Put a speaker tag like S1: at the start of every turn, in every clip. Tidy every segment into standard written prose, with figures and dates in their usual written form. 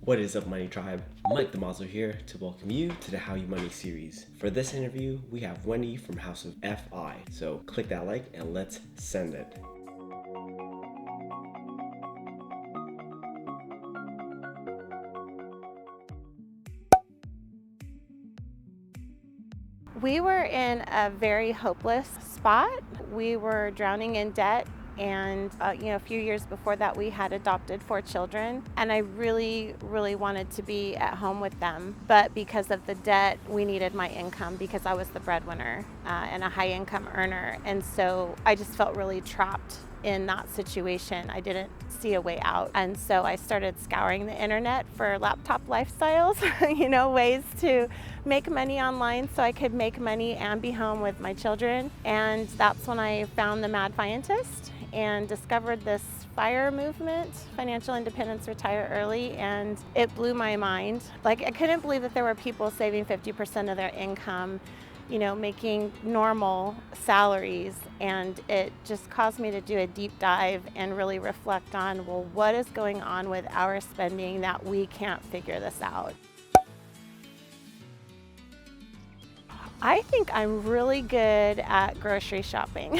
S1: What is up, Money Tribe? Mike Damazo here to welcome you to the How You Money series. For this interview, we have Wendy from HOWYOUMONEY. So click that like and let's send it.
S2: We were in a very hopeless spot. We were drowning in debt. And a few years before that, we had adopted 4 children, and I really wanted to be at home with them. But because of the debt, we needed my income because I was the breadwinner and a high income earner. And so I just felt really trapped in that situation. I didn't see a way out. And so I started scouring the internet for laptop lifestyles, ways to make money online so I could make money and be home with my children. And that's when I found the Mad Fientist and discovered this FIRE movement, Financial Independence, Retire Early, and it blew my mind. Like, I couldn't believe that there were people saving 50% of their income, making normal salaries, and it just caused me to do a deep dive and really reflect on, well, what is going on with our spending that we can't figure this out? I think I'm really good at grocery shopping.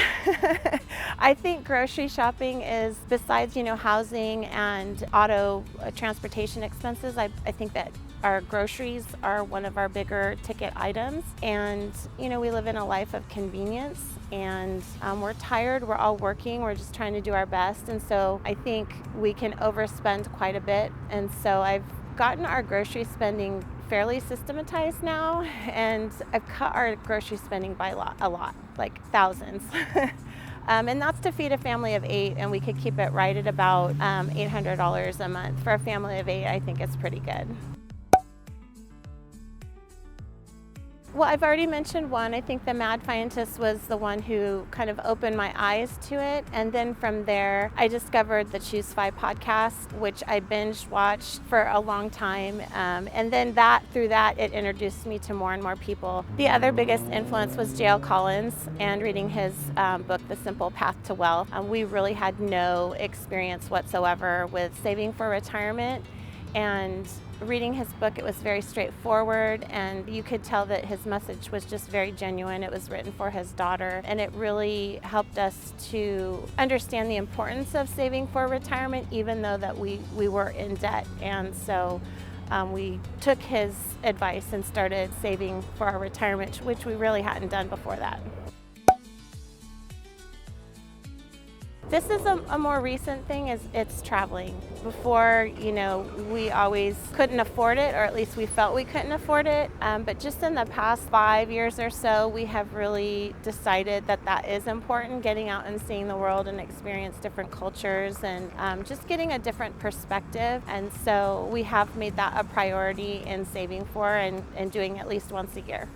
S2: I think grocery shopping is, besides, housing and auto transportation expenses, I think that our groceries are one of our bigger ticket items. And, we live in a life of convenience, and we're tired, we're all working, we're just trying to do our best. And so I think we can overspend quite a bit. And so I've gotten our grocery spending fairly systematized now, and I've cut our grocery spending by a lot, like thousands. And that's to feed a family of 8, and we could keep it right at about $800 a month. For a family of 8, I think it's pretty good. Well, I've already mentioned one. I think the Mad Fientist was the one who kind of opened my eyes to it. And then from there, I discovered the ChooseFI podcast, which I binge watched for a long time. And then through that, it introduced me to more and more people. The other biggest influence was J.L. Collins and reading his book, The Simple Path to Wealth. We really had no experience whatsoever with saving for retirement. And reading his book, it was very straightforward, and you could tell that his message was just very genuine. It was written for his daughter, and it really helped us to understand the importance of saving for retirement, even though that we were in debt. And so we took his advice and started saving for our retirement, which we really hadn't done before that. This is a more recent thing, it's traveling. Before, we always couldn't afford it, or at least we felt we couldn't afford it. But just in the past 5 years or so, we have really decided that is important, getting out and seeing the world and experience different cultures and just getting a different perspective. And so we have made that a priority in saving for and doing at least once a year.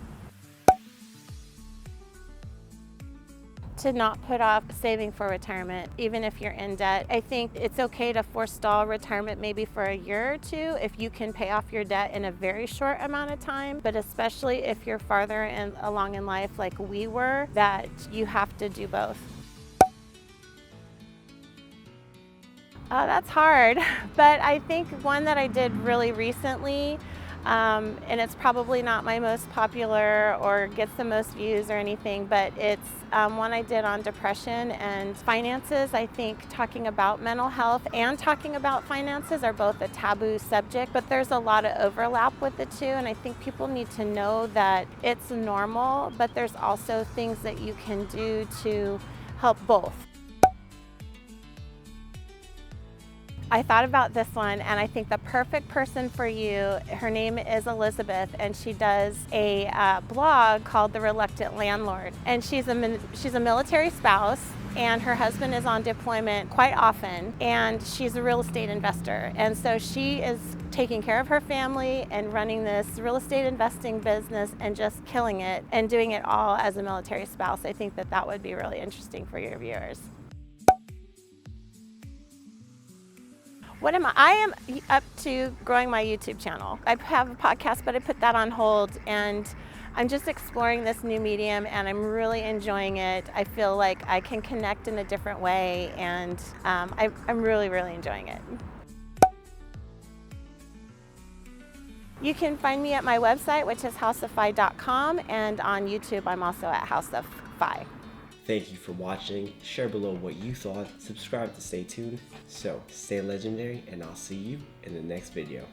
S2: To not put off saving for retirement, even if you're in debt. I think it's okay to forestall retirement maybe for a year or 2 if you can pay off your debt in a very short amount of time, but especially if you're farther along in life like we were, that you have to do both. That's hard, but I think one that I did really recently, and it's probably not my most popular or gets the most views or anything, but it's one I did on depression and finances. I think talking about mental health and talking about finances are both a taboo subject, but there's a lot of overlap with the two, and I think people need to know that it's normal, but there's also things that you can do to help both. I thought about this one, and I think the perfect person for you, her name is Elizabeth, and she does a blog called The Reluctant Landlord. And she's a military spouse, and her husband is on deployment quite often, and she's a real estate investor. And so she is taking care of her family and running this real estate investing business and just killing it and doing it all as a military spouse. I think that would be really interesting for your viewers. I am up to growing my YouTube channel. I have a podcast, but I put that on hold, and I'm just exploring this new medium, and I'm really enjoying it. I feel like I can connect in a different way, and I'm really enjoying it. You can find me at my website, which is howsoffi.com, and on YouTube, I'm also at HowsofFi.
S1: Thank you for watching. Share below what you thought. Subscribe to stay tuned. So, stay legendary, and I'll see you in the next video.